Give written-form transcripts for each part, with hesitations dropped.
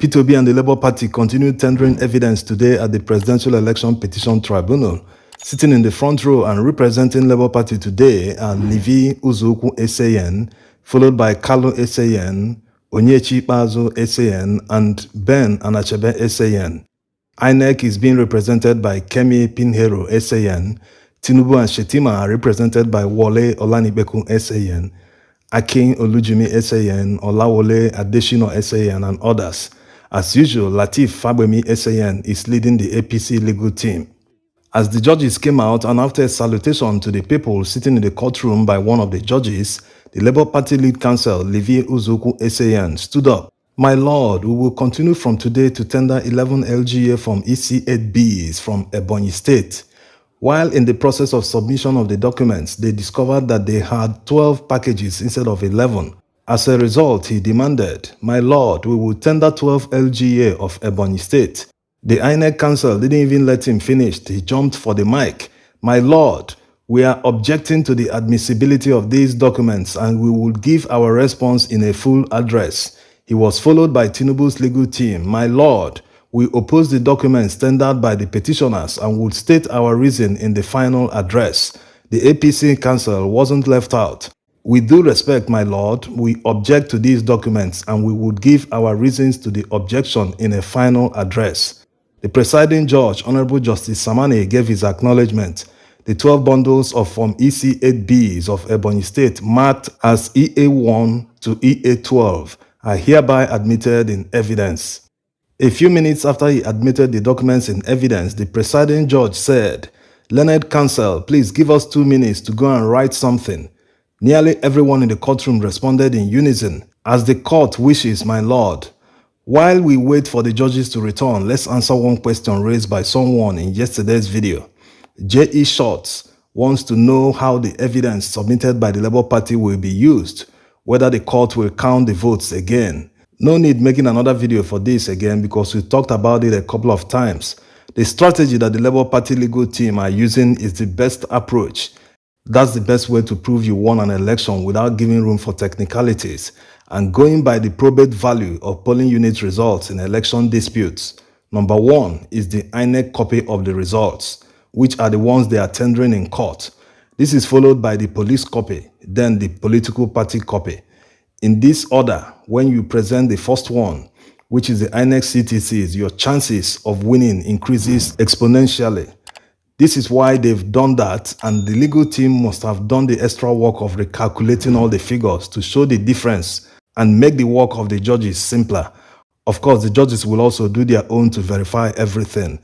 Peter Obi and the Labour Party continued tendering evidence today at the Presidential Election Petition Tribunal. Sitting in the front row and representing Labour Party today are Levi Uzoku Eseyen, followed by Kalu Eseyen, Onyechi Bazo Eseyen, and Ben Anachebe Eseyen. INEC is being represented by Kemi Pinheiro Eseyen. Tinubu and Shetima are represented by Wole Olanibeku Eseyen, Akin Olujimi Eseyen, Olawole Adeshino Eseyen, and others. As usual, Lateef Fagbemi Eseyen is leading the APC legal team. As the judges came out and after a salutation to the people sitting in the courtroom by one of the judges, the Labour Party lead counsel Levi Uzoku Eseyen stood up. My lord, we will continue from today to tender 11 LGA from EC8Bs from Ebonyi State. While in the process of submission of the documents, they discovered that they had 12 packages instead of 11. As a result, he demanded, my lord, we will tender 12 LGA of Ebonyi State. The INEC counsel didn't even let him finish. He jumped for the mic. My lord, we are objecting to the admissibility of these documents and we will give our response in a full address. He was followed by Tinubu's legal team. My lord, we oppose the documents tendered by the petitioners and would state our reason in the final address. The APC counsel wasn't left out. With due respect, my lord, we object to these documents and we would give our reasons to the objection in a final address. The presiding judge, Honorable Justice Samane, gave his acknowledgement. The 12 bundles of Form EC8Bs of Ebonyi State marked as EA1 to EA12 are hereby admitted in evidence. A few minutes after he admitted the documents in evidence, the presiding judge said, Learned counsel, please give us 2 minutes to go and write something. Nearly everyone in the courtroom responded in unison, as the court wishes, my lord. While we wait for the judges to return, let's answer one question raised by someone in yesterday's video. J.E. Shorts wants to know how the evidence submitted by the Labour Party will be used, whether the court will count the votes again. No need making another video for this again because we talked about it a couple of times. The strategy that the Labour Party legal team are using is the best approach. That's the best way to prove you won an election without giving room for technicalities and going by the probate value of polling unit results in election disputes. Number 1 is the INEC copy of the results, which are the ones they are tendering in court. This is followed by the police copy, then the political party copy. In this order, when you present the first one, which is the INEC CTCs, your chances of winning increases exponentially. This is why they've done that, and the legal team must have done the extra work of recalculating all the figures to show the difference and make the work of the judges simpler. Of course, the judges will also do their own to verify everything.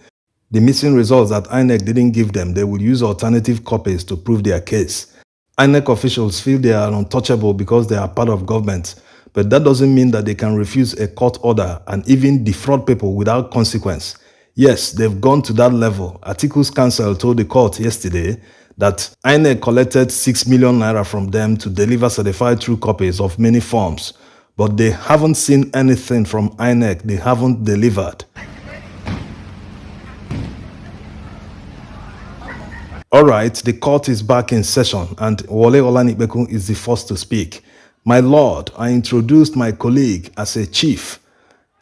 The missing results that INEC didn't give them, they will use alternative copies to prove their case. INEC officials feel they are untouchable because they are part of government, but that doesn't mean that they can refuse a court order and even defraud people without consequence. Yes, they've gone to that level. Atiku's counsel told the court yesterday that INEC collected 6 million naira from them to deliver certified true copies of many forms, but they haven't seen anything from INEC. They haven't delivered. Alright, the court is back in session and Wole Olanibeku is the first to speak. My lord, I introduced my colleague as a chief.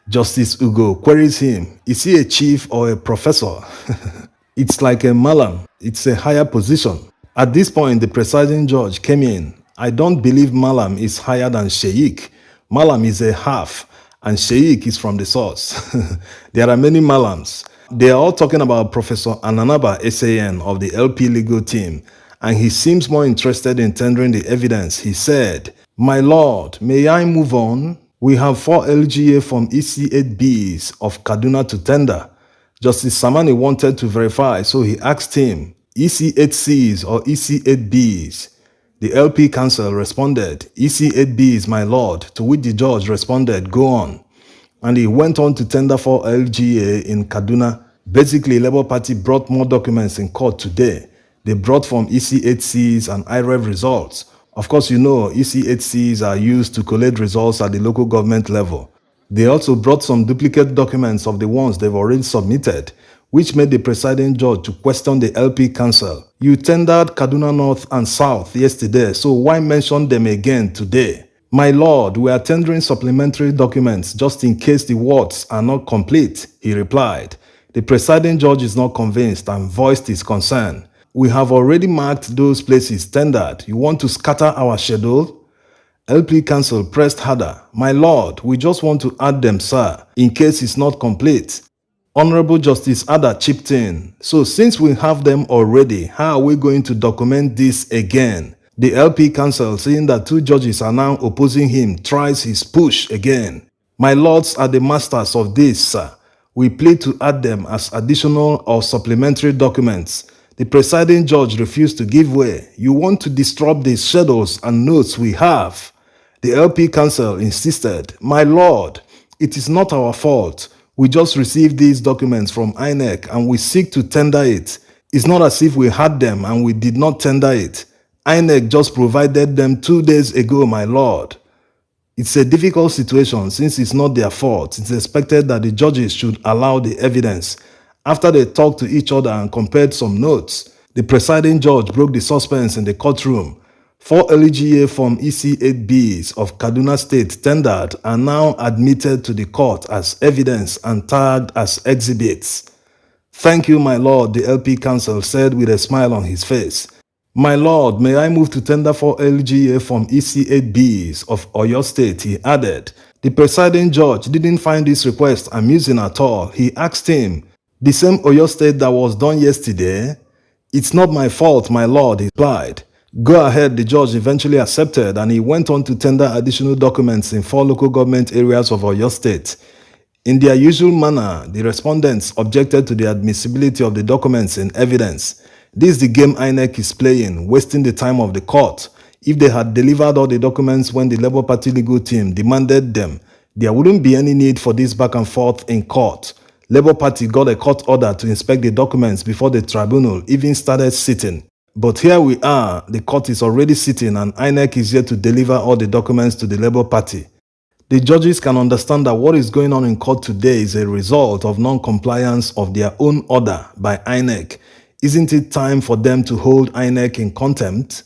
Justice Ugo queries him, is he a chief or a professor? It's like a malam, it's a higher position. At this point, the presiding judge came in. I don't believe malam is higher than sheikh. Malam is a half and sheikh is from the source. There are many malams. They are all talking about Professor Ananaba Eseyen of the LP legal team, and he seems more interested in tendering the evidence. He said, my lord, may I move on? We have 4 LGA from EC8Bs of Kaduna to tender. Justice Samani wanted to verify, so he asked him, EC8Cs or EC8Bs? The LP counsel responded, EC8Bs, my lord, to which the judge responded, go on. And he went on to tender 4 LGA in Kaduna. Basically, Labour Party brought more documents in court today. They brought from EC8Cs and IREV results. Of course, you know, EC8Cs are used to collate results at the local government level. They also brought some duplicate documents of the ones they've already submitted, which made the presiding judge to question the LP counsel. You tendered Kaduna North and South yesterday, so why mention them again today? My lord, we are tendering supplementary documents just in case the words are not complete, he replied. The presiding judge is not convinced and voiced his concern. We have already marked those places tendered. You want to scatter our schedule? LP counsel pressed harder. My lord, we just want to add them, sir, in case it's not complete. Honorable Justice Ada chipped in. So since we have them already, how are we going to document this again? The LP counsel, seeing that two judges are now opposing him, tries his push again. My lords are the masters of this, sir. We plead to add them as additional or supplementary documents. The presiding judge refused to give way. You want to disrupt the schedules and notes we have. The LP counsel insisted, My lord, it is not our fault. We just received these documents from INEC and we seek to tender it. It's not as if we had them and we did not tender it. INEC just provided them 2 days ago, my lord. It's a difficult situation since it's not their fault. It's expected that the judges should allow the evidence. After they talked to each other and compared some notes, the presiding judge broke the suspense in the courtroom. 4 LGA Form EC8Bs of Kaduna State tendered are now admitted to the court as evidence and tagged as exhibits. Thank you, my lord, the LP counsel said with a smile on his face. My lord, may I move to tender 4 LGA Form EC8Bs of Oyo State, he added. The presiding judge didn't find this request amusing at all. He asked him, the same Oyo State that was done yesterday? It's not my fault, my lord, he replied. Go ahead, the judge eventually accepted and he went on to tender additional documents in 4 local government areas of Oyo State. In their usual manner, the respondents objected to the admissibility of the documents in evidence. This is the game INEC is playing, wasting the time of the court. If they had delivered all the documents when the Labour Party legal team demanded them, there wouldn't be any need for this back and forth in court. Labour Party got a court order to inspect the documents before the tribunal even started sitting. But here we are, the court is already sitting and INEC is yet to deliver all the documents to the Labour Party. The judges can understand that what is going on in court today is a result of non-compliance of their own order by INEC. Isn't it time for them to hold INEC in contempt?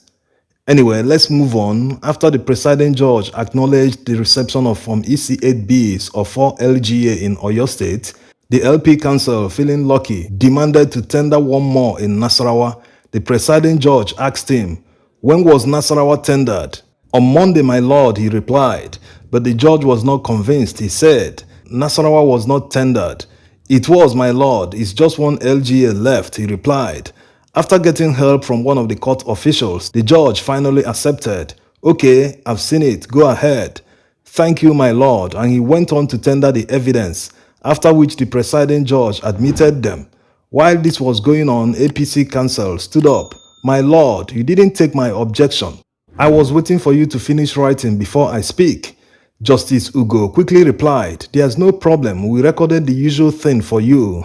Anyway, let's move on. After the presiding judge acknowledged the reception of Form EC8Bs of 4 LGA in Oyo State, the LP counsel, feeling lucky, demanded to tender one more in Nasarawa. The presiding judge asked him, when was Nasarawa tendered? On Monday, my lord, he replied. But the judge was not convinced. He said, Nasarawa was not tendered. It was, my lord. It's just 1 LGA left, he replied. After getting help from one of the court officials, the judge finally accepted. Okay, I've seen it. Go ahead. Thank you, my lord. And he went on to tender the evidence, after which the presiding judge admitted them. While this was going on, APC counsel stood up. My lord, you didn't take my objection. I was waiting for you to finish writing before I speak. Justice Ugo quickly replied, there's no problem, we recorded the usual thing for you.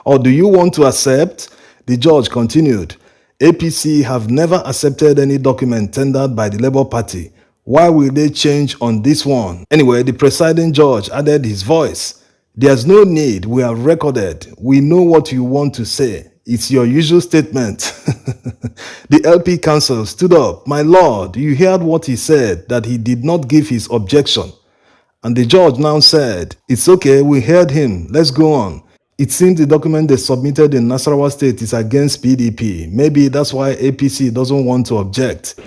Or do you want to accept? The judge continued, APC have never accepted any document tendered by the Labour Party. Why will they change on this one? Anyway, the presiding judge added his voice. There's no need, we have recorded. We know what you want to say. It's your usual statement. The LP counsel stood up. My lord, you heard what he said, that he did not give his objection. And the judge now said, it's okay, we heard him. Let's go on. It seems the document they submitted in Nasarawa State is against PDP. Maybe that's why APC doesn't want to object.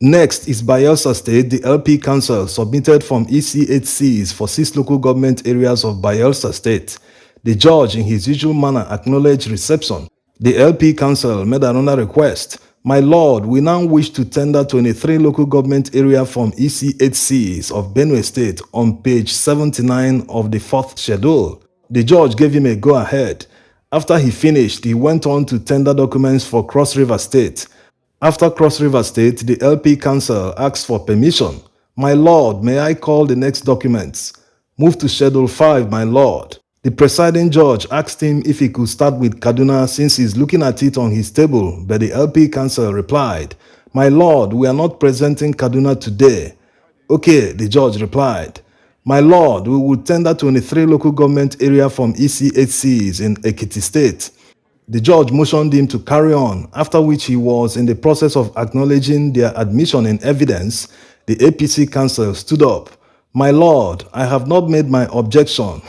Next is Bayelsa State. The LP counsel submitted Form EC8Cs for 6 local government areas of Bayelsa State. The judge, in his usual manner, acknowledged reception. The LP counsel made another request. My lord, we now wish to tender 23 local government area Form EC8Cs of Benue State on page 79 of the 4th schedule. The judge gave him a go-ahead. After he finished, he went on to tender documents for Cross River State. After Cross River State, the LP counsel asked for permission. My lord, may I call the next documents? Move to Schedule 5, my lord. The presiding judge asked him if he could start with Kaduna since he's looking at it on his table, but the LP counsel replied, My lord, we are not presenting Kaduna today. Okay, the judge replied. My lord, we will tender 23 local government area from EC8Cs in Ekiti State. The judge motioned him to carry on, after which he was in the process of acknowledging their admission in evidence. The APC counsel stood up. "My lord, I have not made my objection."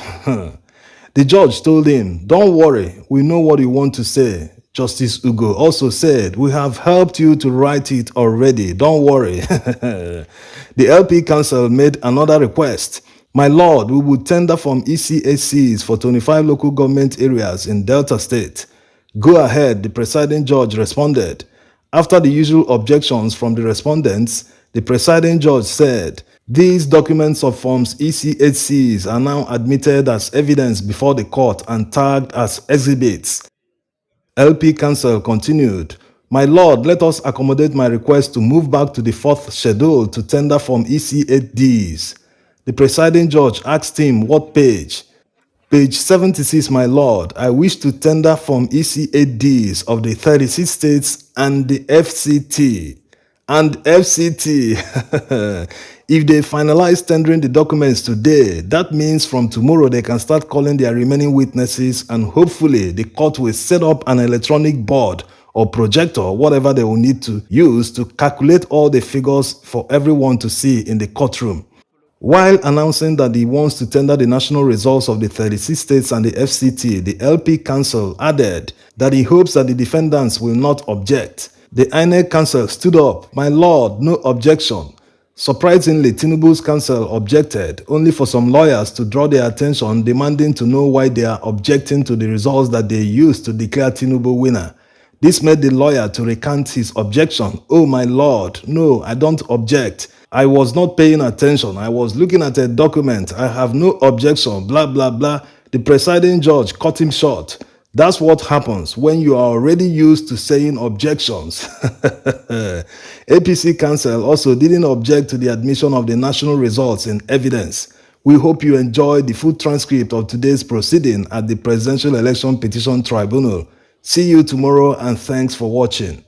The judge told him, "Don't worry, we know what you want to say." Justice Ugo also said, "We have helped you to write it already. Don't worry." The LP counsel made another request. "My lord, we would tender from ECHCs for 25 local government areas in Delta State." "Go ahead," the presiding judge responded. After the usual objections from the respondents, the presiding judge said, "These documents of forms ECHCs are now admitted as evidence before the court and tagged as exhibits." LP counsel continued, "My lord, let us accommodate my request to move back to the fourth schedule to tender from EC8Ds." The presiding judge asked him what page. "Page 76, my lord. I wish to tender from EC8Ds of the 36 states and the FCT." And FCT. If they finalize tendering the documents today, that means from tomorrow they can start calling their remaining witnesses, and hopefully the court will set up an electronic board or projector, whatever they will need to use to calculate all the figures for everyone to see in the courtroom. While announcing that he wants to tender the national results of the 36 states and the FCT, the LP counsel added that he hopes that the defendants will not object. The INEC counsel stood up. "My lord, no objection." Surprisingly, Tinubu's counsel objected, only for some lawyers to draw their attention, demanding to know why they are objecting to the results that they used to declare Tinubu winner. This made the lawyer to recant his objection. "Oh, my lord, no, I don't object. I was not paying attention. I was looking at a document. I have no objection, blah, blah, blah." The presiding judge cut him short. That's what happens when you are already used to saying objections. APC counsel also didn't object to the admission of the national results in evidence. We hope you enjoyed the full transcript of today's proceeding at the Presidential Election Petition Tribunal. See you tomorrow, and thanks for watching.